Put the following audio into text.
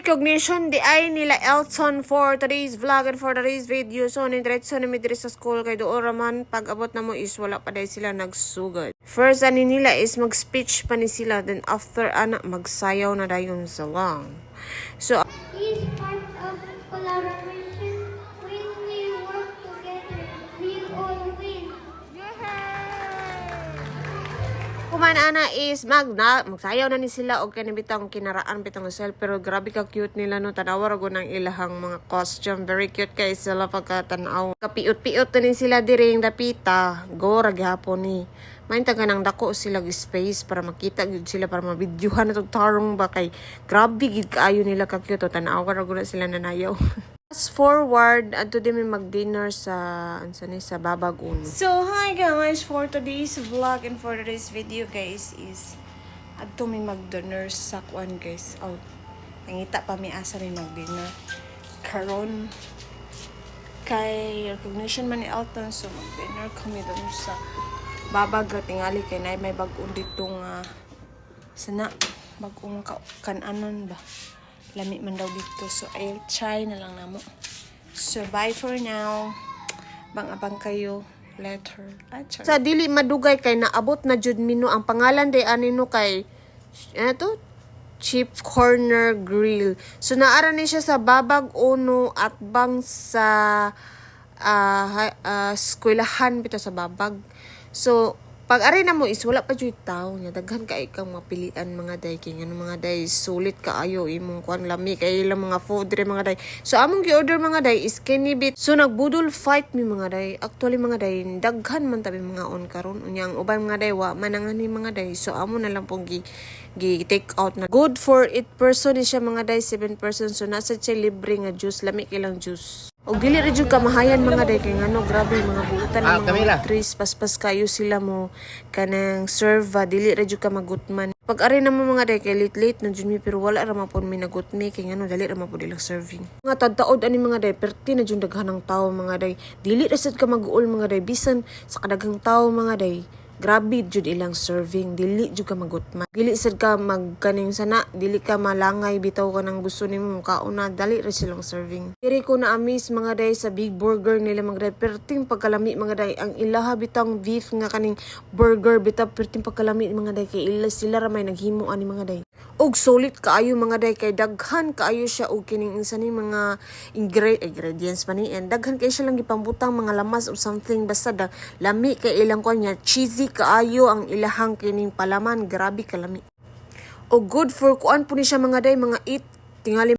recognition di ay nila Elton for today's vlog and for today's video. So, nidiretso na mi diri sa school kay doon raman pag abot na mo is wala pa dahil sila nagsugod. First ani nila is mag-speech pa ni sila, then after ana magsayaw na dayon sila. So, Is part of collaboration. When we work together, we all win. kuman ana is magsayaw na ni sila og kani bitang kinaraan bitang sel, pero grabe ka cute nila no, tanawa ra gud ang ilahang mga costume, very cute kay sila pagkatanaw. Kapiot-piot na ni sila diring dapita, go ra gyapon ni. Main taga nang dako sila space para makita gud sila, para mabidyuhan na tog tarong ba kay grabe gid kaayo nila ka cute, tanawa ra gud sila nanayaw. Fast forward, adto din may mag-dinner sa Babag Uno. So, hi guys! For today's vlog and for today's video guys is adto may mag-dinner sa kuan guys. Oh, nangita pa may asa may mag-dinner. Karon kay recognition man ni Elton, so mag-dinner kami doon sa Babag tingali kay nay may bag-on ditong sana bag-ong kananon ba. Lami man daw dito. So, I'll try na lang namo. So, bye for now. Bang-abang kayo later. Sa dili madugay kay naabot na jud mino ang pangalan day anino kay Cheap Corner Grill. So, naara ni siya sa Babag Uno at bang sa eskwelahan bitaw sa Babag. So, pag ari na mo is wala pa jud tao nya, daghan kay kang mapilian mga day kay ngano mga day sulit kaayo imong kuan lami kay ilang mga food dire mga day. So among gi-order mga day is kini bit. So nagbudol fight mi mga day. Actually mga day daghan man tabi mga on karon unya ang ubang mga day wa manangani mga day. So amo na lang pong gi take out na. Good for 8 person ni siya mga day, 7 person. So nasa siya libre nga juice, lami kay lang juice. Og dili ra jud kamahayan mga day kay ngano grabe mga buutan ng mga waitress, paspas kayo sila mo kanang serve, dili ra jud ka magutman. Pag ari na mo mga day kay late na jud mi, pero wala ra man pud mi nagutmi kay ngano dali ra man pud ilang serving. Mga tadtaod ani mga day perti na jud daghanang tawo mga day. Dili ra sad ka mag-uol mga day bisan sa kadaghang tawo mga day. Grabe jud ilang serving, dili jud ka magutman. Dili sad ka magkaning sana, dili ka malangay bitaw ka nang gusto nimo mukaon na, dali ra silang serving. Diri ko na amis mga day sa big burger nila mga day, perting pagkalami mga day, ang ilaha bitang beef nga kaning burger bitaw perting pagkalami mga day kay ila sila ra may naghimo ani mga day. Og solid kaayo mga day kay daghan kaayo siya og kining insa ni mga ingredients pa ni, and daghan kay siya lang gipambutang mga lamas or something, basta lami kay ilang kuan niya, cheesy kaayo ang ilahang kining palaman, grabe kalami. O good for kuan po ni siya mga day, mga 8 tingali